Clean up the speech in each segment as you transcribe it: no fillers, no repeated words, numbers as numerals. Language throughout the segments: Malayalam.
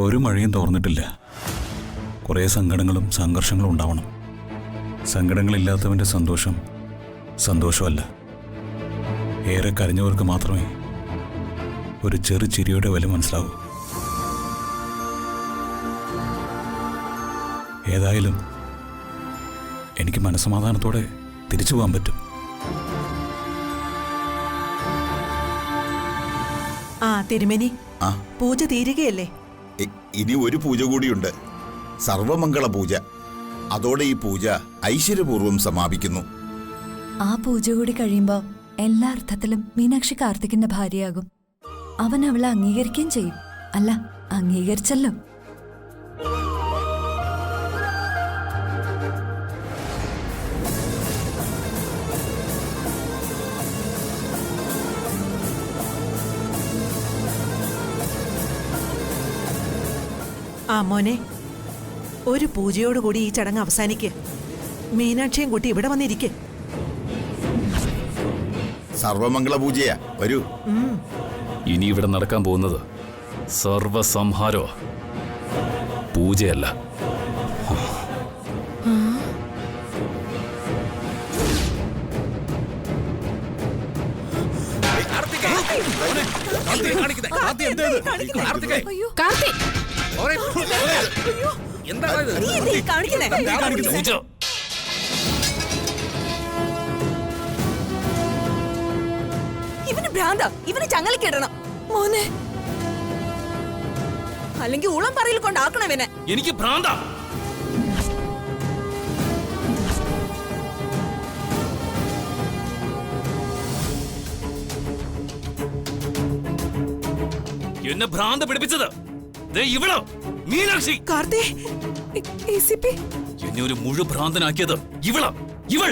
ഒരു മഴയും തോർന്നിട്ടില്ല. കുറേ സങ്കടങ്ങളും സംഘർഷങ്ങളും ഉണ്ടാവണം. സങ്കടങ്ങളില്ലാത്തവൻ്റെ സന്തോഷം സന്തോഷമല്ല. ഏറെ കരഞ്ഞവർക്ക് മാത്രമേ ഒരു ചെറു ചിരിയുടെ വില മനസ്സിലാവൂ. ഏതായാലും എനിക്ക് മനസ്സമാധാനത്തോടെ തിരിച്ചു പോകാൻ പറ്റും. തിരുമേനി, പൂജ തീരുകയല്ലേ? ഇനി ഒരു പൂജ കൂടിയുണ്ട്, സർവമംഗള പൂജ. അതോടെ ഈ പൂജ ഐശ്വര്യപൂർവ്വം സമാപിക്കുന്നു. ആ പൂജ കൂടി കഴിയുമ്പോ എല്ലാ അർത്ഥത്തിലും മീനാക്ഷി കാർത്തികിന്റെ ഭാര്യയാകും. അവൻ അവളെ അംഗീകരിക്കുകയും ചെയ്യും. അല്ല, അംഗീകരിച്ചല്ലോ. മോനെ, ഒരു പൂജയോടുകൂടി ഈ ചടങ്ങ് അവസാനിക്കുക. മീനാക്ഷിയും കൂട്ടി ഇവിടെ വന്നിരിക്കെ. സർവമംഗള പൂജയാ, വരൂ. ഇനി ഇവിടെ നടക്കാൻ പോകുന്നത് സർവസംഹാരോ, പൂജയല്ല. ഇവന് ഭ്രാന്ത, ഇവന് ചങ്ങലക്കിടണം മോനെ, അല്ലെങ്കിൽ ഉളം പറയിൽ കൊണ്ടാക്കണം ഇവനെ. എനിക്ക് ഭ്രാന്ത. എന്നെ ഭ്രാന്ത പിടിപ്പിച്ചത് ഇവളോ, മീനാക്ഷി. എന്നെ ഒരു മുഴുഭ്രാന്തനാക്കിയത് ഇവള. ഇവൾ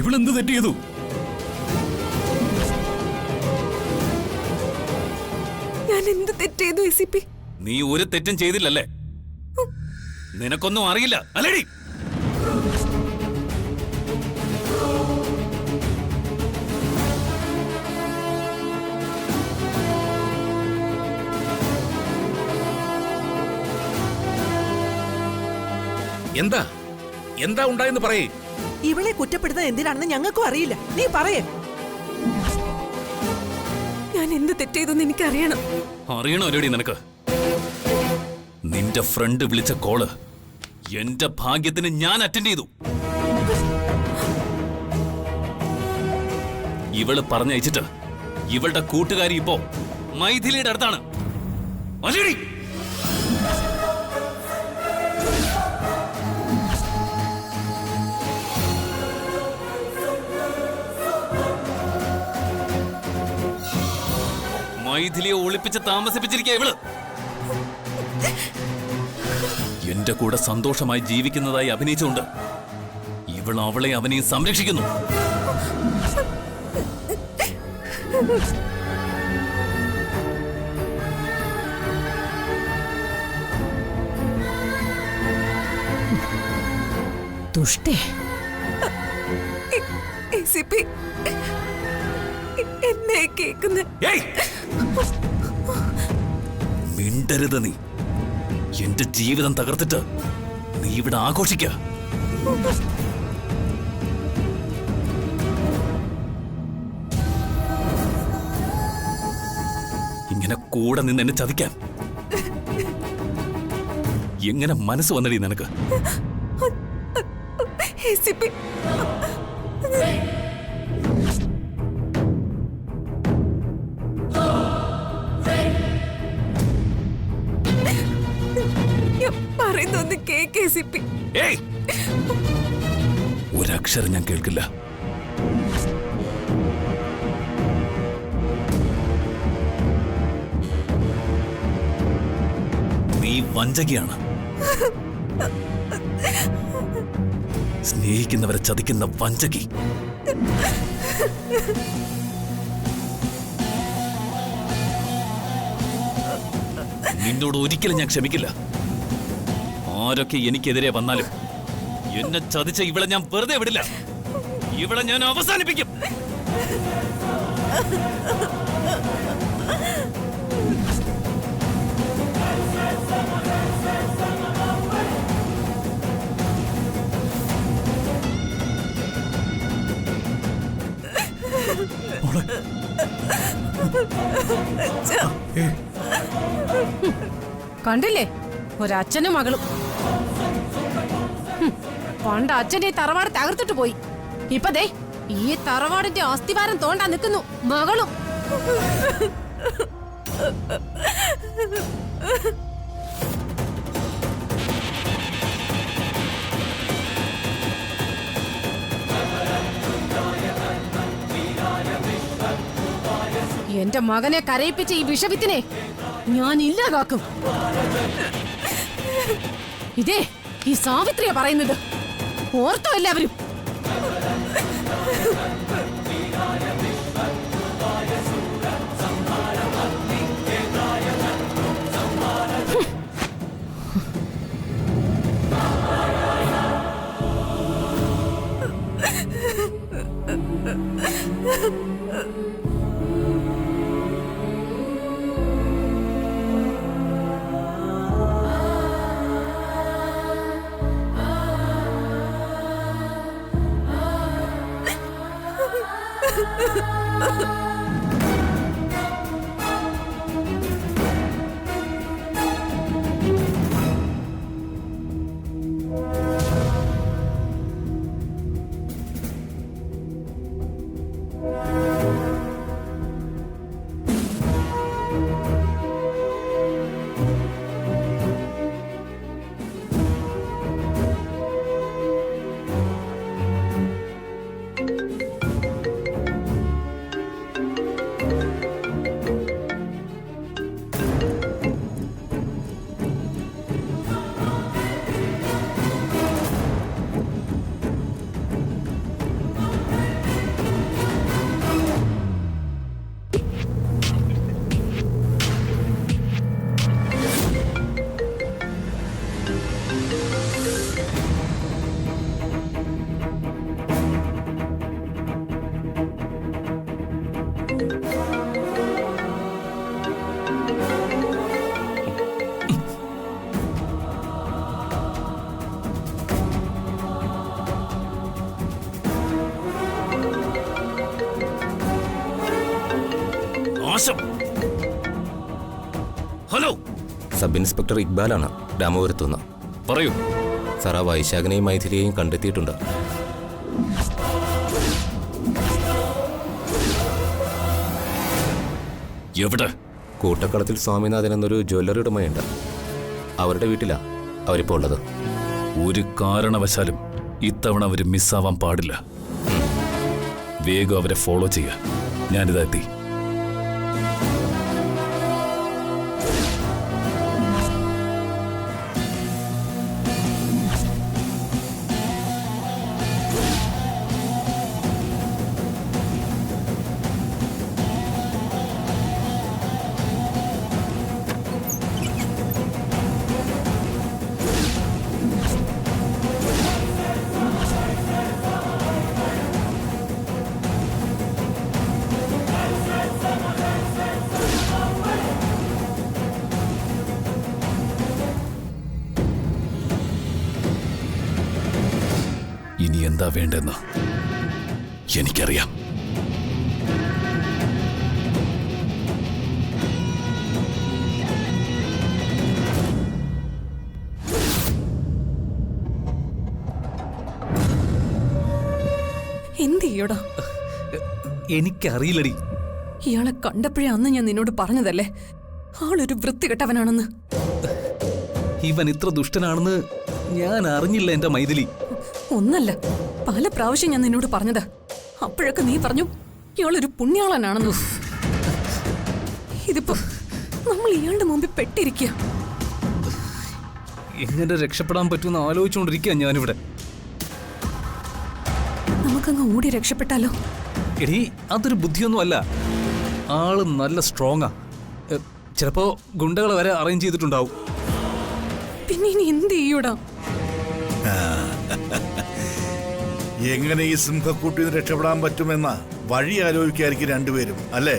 ഇവളെന്ത് തെറ്റ് ചെയ്തു? ഞാൻ എന്ത് തെറ്റ് ചെയ്തു ACP? നീ ഒരു തെറ്റും ചെയ്തില്ലല്ലേ? നിനക്കൊന്നും അറിയില്ല അല്ലേടി? എന്താ എന്താ ഉണ്ടായെന്ന് പറയേ. ഇവളെ കുറ്റപ്പെടുത്തുന്നത് എന്തിനാണെന്ന് ഞങ്ങൾക്കും അറിയില്ല. നീ പറയേ. ഞാൻ എന്ത് തെറ്റ് ചെയ്തെന്ന് എനിക്കറിയണം. അറിയണോ അല്ലേടി നിനക്ക്? നിന്റെ ഫ്രണ്ട് വിളിച്ച കോള് എന്റെ ഭാഗ്യത്തിന് ഞാൻ അറ്റൻഡ് ചെയ്തു. ഇവള് പറഞ്ഞയച്ചിട്ട് ഇവളുടെ കൂട്ടുകാരി ഇപ്പോ മൈഥിലിയുടെ അടുത്താണ്. അല്ലേടി? മൈഥിലിയെ ഒളിപ്പിച്ച് താമസിപ്പിച്ചിരിക്കുക ഇവള്. എന്റെ കൂടെ സന്തോഷമായി ജീവിക്കുന്നതായി അഭിനയിച്ചുകൊണ്ട് ഇവൾ അവളെ അവനെയും സംരക്ഷിക്കുന്നു. ദുഷ്ടേ. ACP, എന്നെ കേൾക്കുന്ന. മിണ്ടരുത് നീ. എന്റെ ജീവിതം തകർത്തിട്ട് നീ ഇവിടെ ആഘോഷിക്ക. ഇങ്ങനെ കൂടെ നിന്ന് എന്നെ ചതിക്കാൻ എങ്ങനെ മനസ്സ് വന്നടി നിനക്ക്? ACP, പറയുന്നൊന്ന് കേക്ക് ACP. ഒരക്ഷരം ഞാൻ കേൾക്കില്ല. നീ വഞ്ചകിയാണ്. സ്നേഹിക്കുന്നവരെ ചതിക്കുന്ന വഞ്ചകി. നിന്നോട് ഒരിക്കലും ഞാൻ ക്ഷമിക്കില്ല. ആരൊക്കെ എനിക്കെതിരെ വന്നാലും എന്നെ ചതിച്ച ഇവളെ ഞാൻ വെറുതെ വിടില്ല. ഇവളെ ഞാൻ അവസാനിപ്പിക്കും. കണ്ടില്ലേ ഒരച്ഛനും മകളും. പണ്ട് അച്ഛന്റെ ഈ തറവാട് തകർത്തിട്ട് പോയി. ഇപ്പൊ ദേ ഈ തറവാടിന്റെ അസ്ഥിവാരം തോണ്ടാൻ നിൽക്കുന്നു മകളും. എന്റെ മകനെ കരയിപ്പിച്ച ഈ വിഷവിത്തിനെ ഞാൻ ഇല്ലാതാക്കും. ഇതേ ഈ സാവിത്രിയാ പറയുന്നത്. ഓർത്തോ എല്ലാവരും? ഹലോ, സബ് ഇൻസ്പെക്ടർ ഇക്ബാലാണ് രാമപുരത്തുനിന്ന്. പറയൂ സാർ, ആ വൈശാഖനെയും മൈഥിലിയെയും കണ്ടെത്തിയിട്ടുണ്ട്. എവിടെ? കൂട്ടക്കളത്തിൽ സ്വാമിനാഥൻ എന്നൊരു ജ്വല്ലറി ഉടമയുണ്ട്. അവരുടെ വീട്ടിലാ അവരിപ്പോൾ ഉള്ളത്. ഒരു കാരണവശാലും ഇത്തവണ അവര് മിസ്സാവാൻ പാടില്ല. വേഗം അവരെ ഫോളോ ചെയ്യുക. ഞാനിതാ എത്തി. ഇനി എന്താ വേണ്ടെന്ന് എനിക്കറിയാം. എന്ത് ചെയ്യടാ? എനിക്കറിയില്ലടി. ഇയാളെ കണ്ടപ്പോഴേ അന്ന് ഞാൻ നിന്നോട് പറഞ്ഞതല്ലേ ആളൊരു വൃത്തികെട്ടവനാണെന്ന്. ഇവൻ ഇത്ര ദുഷ്ടനാണെന്ന് ഞാൻ അറിഞ്ഞില്ല എന്റെ മൈഥിലി. ഒന്നല്ല, പല പ്രാവശ്യം ഞാൻ നിന്നോട് പറഞ്ഞതാ. അപ്പോഴൊക്കെ നീ പറഞ്ഞു ഇയാളൊരു പുണ്യാളനാണെന്ന്. ഇതിപ്പോ നമ്മൾ ഇയാളുടെ മുമ്പിൽ പെട്ടിരിക്കുക. എങ്ങനെ രക്ഷപ്പെടാൻ പറ്റുമെന്ന് ആലോചിച്ചുകൊണ്ടിരിക്കുക ഞാനിവിടെ. നമുക്കങ്ങ് ഓടി രക്ഷപ്പെട്ടാലോ? എടീ, അതൊരു ബുദ്ധിയൊന്നും അല്ല. ആള് നല്ല സ്ട്രോങ്ങാ. ചിലപ്പോ ഗുണ്ടകളെ വരെ അറേഞ്ച് ചെയ്തിട്ടുണ്ടാവും. പിന്നെ ഇനി എന്ത് ചെയ്യൂടാ? എങ്ങനെ ഈ സിംഹക്കൂട്ടിൽ നിന്ന് രക്ഷപ്പെടാൻ പറ്റുമെന്ന വഴി ആലോചിക്കായിരിക്കും രണ്ടുപേരും, അല്ലേ?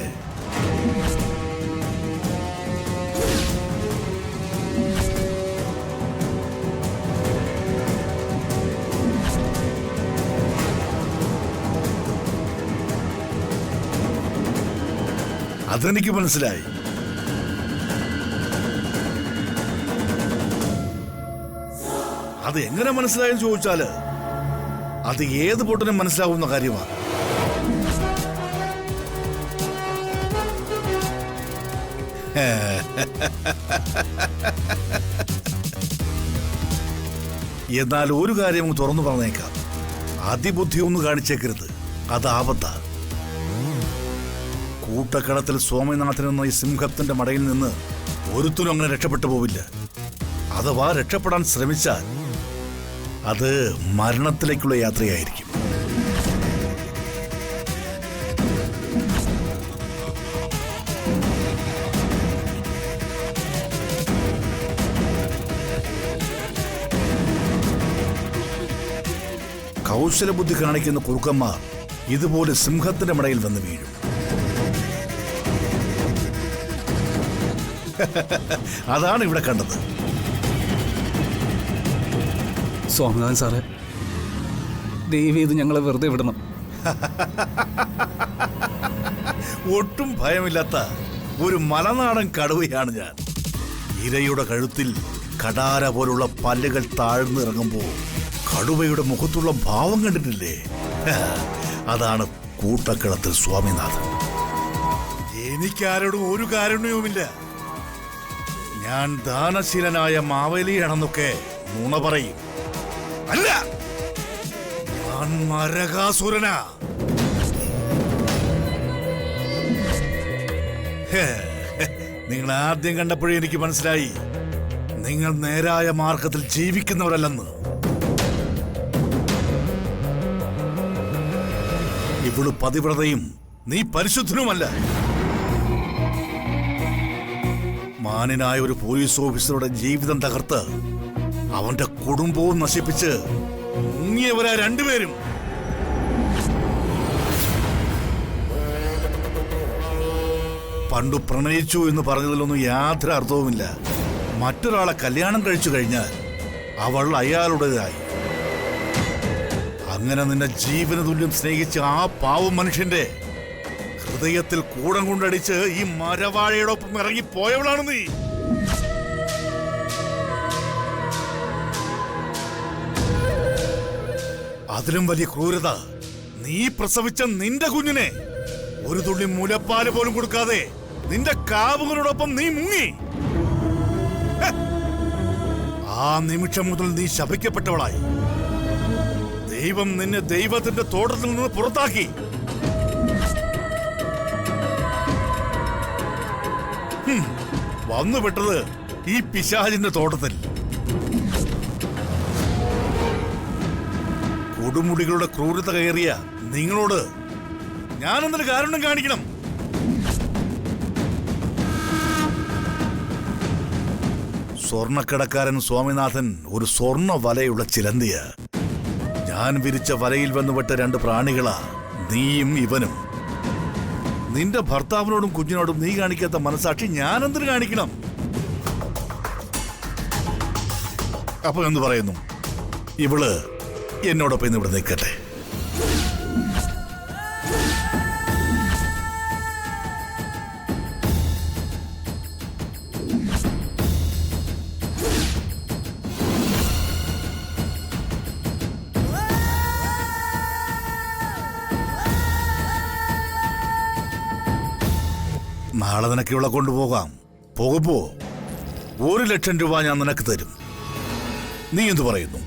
അതെനിക്ക് മനസ്സിലായി. അത് എങ്ങനെ മനസ്സിലായെന്ന് ചോദിച്ചാല് അത് ഏത് പൊട്ടനും മനസ്സിലാവുന്ന കാര്യമാണ്. എന്നാൽ ഒരു കാര്യം തുറന്നു പറഞ്ഞേക്കാം, അതിബുദ്ധി ഒന്ന് കാണിച്ചേക്കരുത്, അത് ആപത്താണ്. കൂട്ടക്കടത്തിൽ സ്വാമിനാഥൻ എന്ന ഈ സിംഹത്തിന്റെ മടയിൽ നിന്ന് ഒരുത്തനും അങ്ങനെ രക്ഷപ്പെട്ടു പോവില്ല. അഥവാ രക്ഷപ്പെടാൻ ശ്രമിച്ചാൽ അത് മരണത്തിലേക്കുള്ള യാത്രയായിരിക്കും. കൗശലബുദ്ധി കാണിക്കുന്ന കുറുക്കന്മാർ ഇതുപോലെ സിംഹത്തിന്റെ മടയിൽ വന്ന് വീഴും. അതാണ് ഇവിടെ കണ്ടത്. സ്വാമിനാഥൻ സാറേ, ദയവ് ചെയ്ത് ഞങ്ങളെ വെറുതെ വിടണം. ഒട്ടും ഭയമില്ലാത്ത ഒരു മലനാടൻ കടുവയാണ് ഞാൻ. ഇരയുടെ കഴുത്തിൽ കടാര പോലുള്ള പല്ലുകൾ താഴ്ന്നിറങ്ങുമ്പോ കടുവയുടെ മുഖത്തുള്ള ഭാവം കണ്ടിട്ടില്ലേ? അതാണ് കൂട്ടക്കടത്തിൽ സ്വാമിനാഥൻ. എനിക്കാരോടും ഒരു കാരുണ്യവുമില്ല. ഞാൻ ദാനശീലനായ മാവേലിയാണെന്നൊക്കെ നുണ പറയും. അല്ല, ഞാൻ നരകാസുരനാ. നിങ്ങൾ ആദ്യം കണ്ടപ്പോഴേ എനിക്ക് മനസ്സിലായി നിങ്ങൾ നേരായ മാർഗത്തിൽ ജീവിക്കുന്നവരല്ലെന്ന്. ഇവള് പതിവ്രതയും നീ പരിശുദ്ധനുമല്ല. മാന്യനായ ഒരു പോലീസ് ഓഫീസറുടെ ജീവിതം തകർത്ത് അവന്റെ കുടുംബവും നശിപ്പിച്ച് മുങ്ങിയവരാ രണ്ടുപേരും. പണ്ടു പ്രണയിച്ചു എന്ന് പറഞ്ഞതിലൊന്നും യാതൊരു അർത്ഥവുമില്ല. മറ്റൊരാളെ കല്യാണം കഴിച്ചു കഴിഞ്ഞാൽ അവൾ അയാളുടേതായി. അങ്ങനെ നിന്നെ ജീവന തുല്യം സ്നേഹിച്ച ആ പാവം മനുഷ്യന്റെ ഹൃദയത്തിൽ കൂടം കൊണ്ടടിച്ച് ഈ മരവാഴയോടൊപ്പം ഇറങ്ങി പോയവളാണ് നീ. അതിലും വലിയ ക്രൂരത, നീ പ്രസവിച്ച നിന്റെ കുഞ്ഞിനെ ഒരു തുള്ളി മുലപ്പാല് പോലും കൊടുക്കാതെ നിന്റെ കാവുകളോടൊപ്പം നീ മുങ്ങി. ആ നിമിഷം മുതൽ നീ ശപിക്കപ്പെട്ടവളായി. ദൈവം നിന്നെ ദൈവത്തിന്റെ തോട്ടത്തിൽ നിന്ന് പുറത്താക്കി. വന്നുപെട്ടത് ഈ പിശാചിന്റെ തോട്ടത്തിൽ. കൊടുമുടികളുടെ ക്രൂരത കയറിയ നിങ്ങളോട് ഞാനെന്തൊരു കാരണം കാണിക്കണം? സ്വർണക്കടക്കാരൻ സ്വാമിനാഥൻ ഒരു സ്വർണ വലയുള്ള ചിലന്തിയ. ഞാൻ വിരിച്ച വലയിൽ വന്നുപെട്ട രണ്ട് പ്രാണികളാ നീയും ഇവനും. നിന്റെ ഭർത്താവിനോടും കുഞ്ഞിനോടും നീ കാണിക്കാത്ത മനസാക്ഷി ഞാനെന്തിനു കാണിക്കണം? അപ്പൊ എന്ത് പറയുന്നു? ഇവള് എന്നോടൊപ്പം ഇന്ന് ഇവിടെ നിൽക്കട്ടെ. നാളെ നിനക്ക് ഇവിടെ കൊണ്ടുപോകാം. പോകുമ്പോ 1,00,000 രൂപ ഞാൻ നിനക്ക് തരും. നീ എന്തു പറയുന്നു?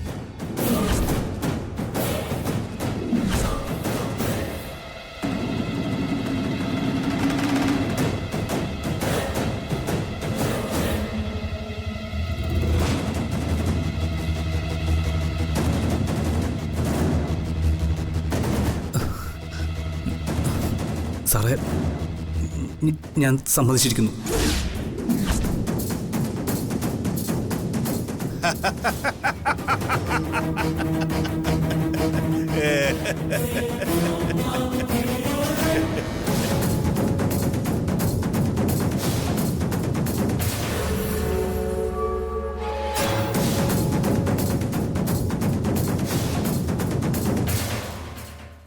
സാറേ, ഞാൻ സമ്മതിച്ചിരിക്കുന്നു.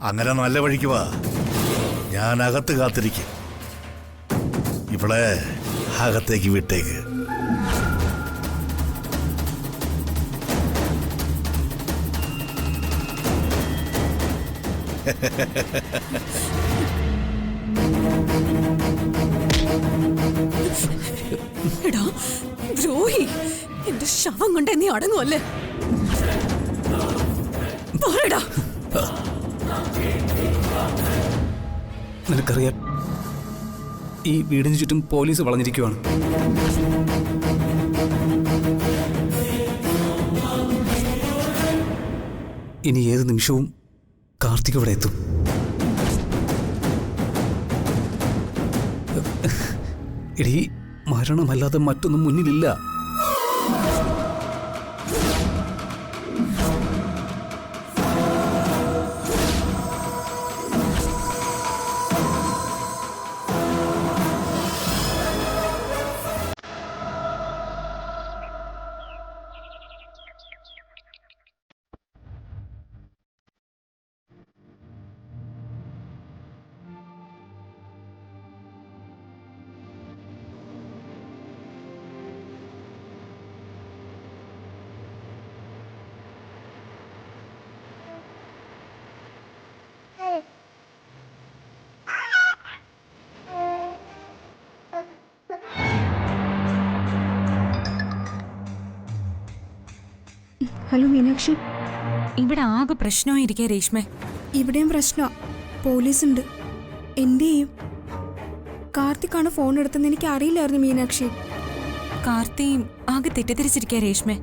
അങ്ങനെ നല്ല വഴിക്ക് വാ. ഞാൻ അകത്ത് കാത്തിരിക്കും. ഇവിടെ അകത്തേക്ക് വിട്ടേക്ക്. എടാ ദ്രോഹി, എന്റെ ശവം കൊണ്ട് നീ അടങ്ങുമല്ലേ? പോരെടാ. നിനക്കറിയാം, ഈ വീടിന് ചുറ്റും പോലീസ് വളഞ്ഞിരിക്കുവാണ്. ഇനി ഏത് നിമിഷവും കാർത്തിക് ഇവിടെ എത്തും. എടീ, മരണമല്ലാതെ മറ്റൊന്നും മുന്നിലില്ല. ഹലോ മീനാക്ഷി. ഇവിടെ ആകെ പ്രശ്നമായിരിക്കേ രേഷ്മേ. ഇവിടെയും പ്രശ്നമാ. പോലീസ് ഉണ്ട്. എന്ത് ചെയ്യും? കാർത്തിക്കാണ് ഫോൺ എടുത്തെന്ന് എനിക്ക് അറിയില്ലായിരുന്നു മീനാക്ഷി. കാർത്തിയും ആകെ തെറ്റിദ്ധരിച്ചിരിക്കേ രേഷ്മേ.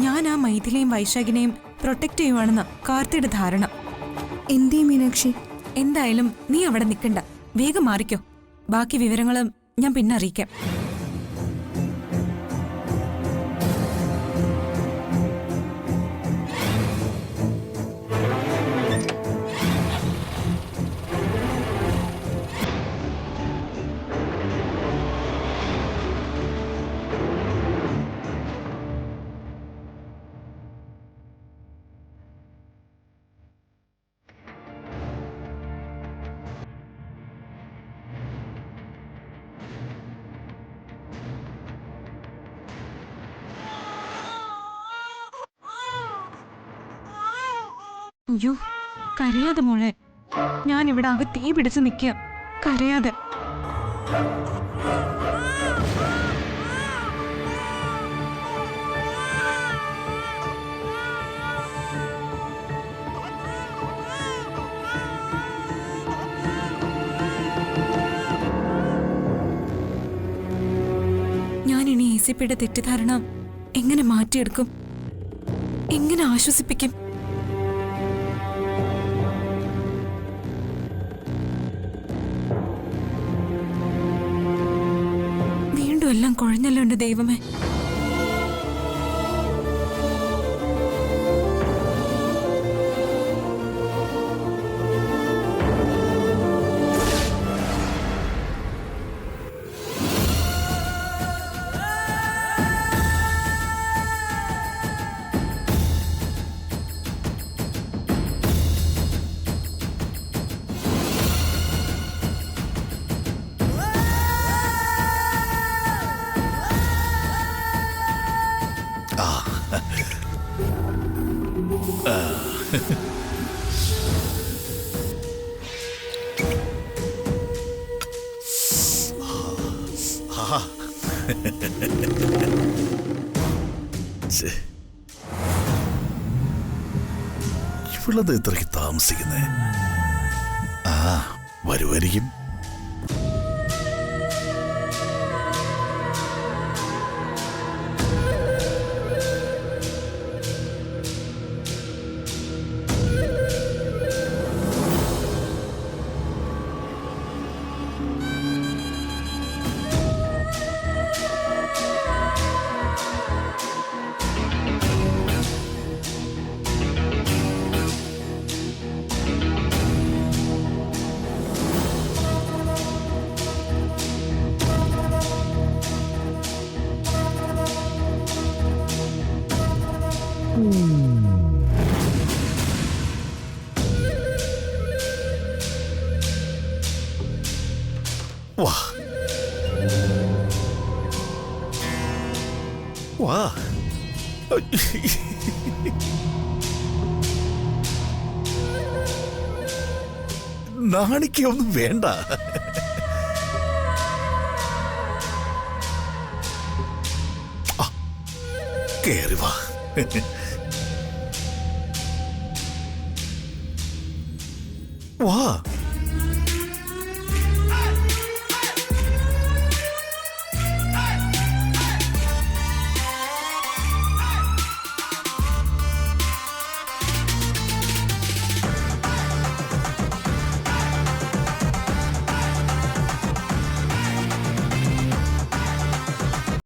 ഞാൻ ആ മൈഥിലിയും വൈശാഖിനെയും പ്രൊട്ടക്ട് ചെയ്യുവാണെന്ന കാർത്തിയുടെ ധാരണ. എന്ത് ചെയ്യും മീനാക്ഷി? എന്തായാലും നീ അവിടെ നിൽക്കണ്ട, വേഗം മാറിക്കോ. ബാക്കി വിവരങ്ങളും ഞാൻ പിന്നെ അറിയിക്കാം. അയ്യോ, കരയാതെ മോളെ. ഞാൻ ഇവിടെ ആകെ തീ പിടിച്ച് നിൽക്കുക. കരയാതെ. ഞാൻ ഇനി ACPയുടെ തെറ്റിദ്ധാരണ എങ്ങനെ മാറ്റിയെടുക്കും? എങ്ങനെ ആശ്വസിപ്പിക്കും? വീണ്ടും എല്ലാം കുഴഞ്ഞല്ലോ എന്റെ ദൈവമേ. ഇവളത് ഇത്രയ്ക്ക് താമസിക്കുന്നേ? വരുമായിരിക്കും. വാ വാ നാണിക്കൊന്നും വേണ്ട. കേറി വാ. വാ